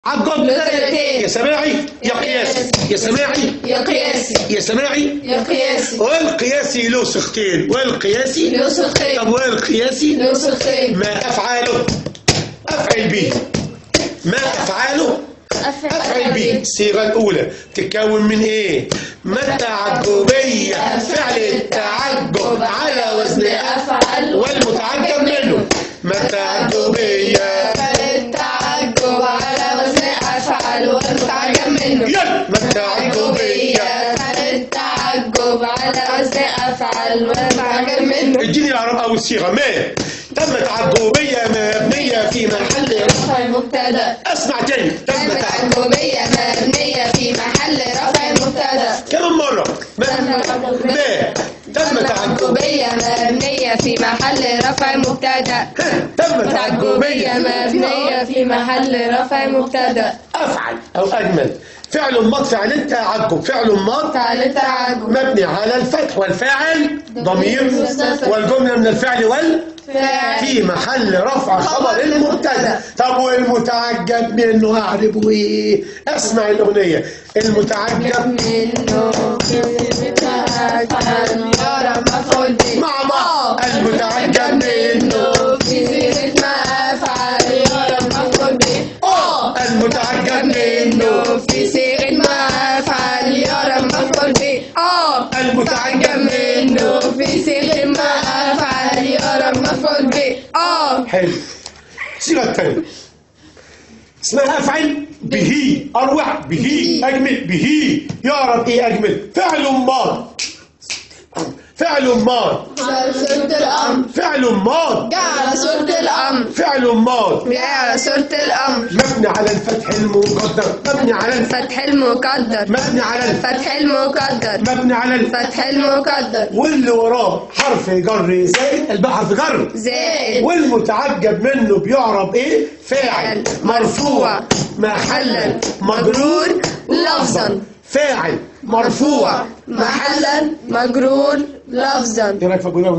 عالجبر يا سماعي يا قياسي، يا سماعي يا قياسي، يا سماعي يا قياسي. والقياسي له صيغتين، والقياسي له صيغتين. طب والقياسي له صيغتين. ما أفعاله أفعل به، ما أفعاله أفعل به. الصيغة الأولى تتكون من إيه؟ ما التعجبية فعل التعجب على وزن أفعل والمتعجب منه. ما التعجبية فعل التعجب على وزن أفعل والمتعجب منه. يلا ما التعجبية فعل التعجب على وزن أفعل والمتعجب منه. اديني الإعراب أول صيغة. ما تم تعجبية مبنية في محل رفع مبتدأ. اسمع تاني. تم تعجبية مبنية في محل رفع مبتدأ. كمان مرة. ما تم تعجبية مبنية في محل رفع مبتدأ. تم تعجبية مبنية في محل رفع مبتدأ. أفعل أو أجمل. فعل ماض فعل التعجب، فعل ماض فعل التعجب مبني على الفتح والفاعل ضمير والجملة من الفعل في محل رفع خبر المبتدا. طب والمتعجب منه أعربه إيه؟ اسمع الأغنية. المتعجب منه يرى مفعول به مع بعض. المتعجب منه في صيغة ما أفعل يرى مفعول به. المتعجب منه في صيغة ما أفعل يرى مفعول به. المتعجب منه في صيغة ما أفعل يرى مفعول به. حلو. الصيغة الثانية اسمها أفعل به، أروع به، أجمل به. يعرف إيه أجمل؟ فعل ماض، فعل ماض، على صورة الأمر. فعل ماض جاء على صورة الأمر. فعل ماض جاء على صورة الأمر. مبني على الفتح المقدر، مبني على الفتح المقدر. مبني على الفتح المقدر. مبني على الفتح المقدر. واللي وراه حرف جر زائد، الباء حرف جر زائد. والمتعجب منه بيعرب ايه؟ فاعل مرفوع محلا مجرور لفظا. فاعل مرفوع محلا مجرور لفظا. ايه رايك في الجمله؟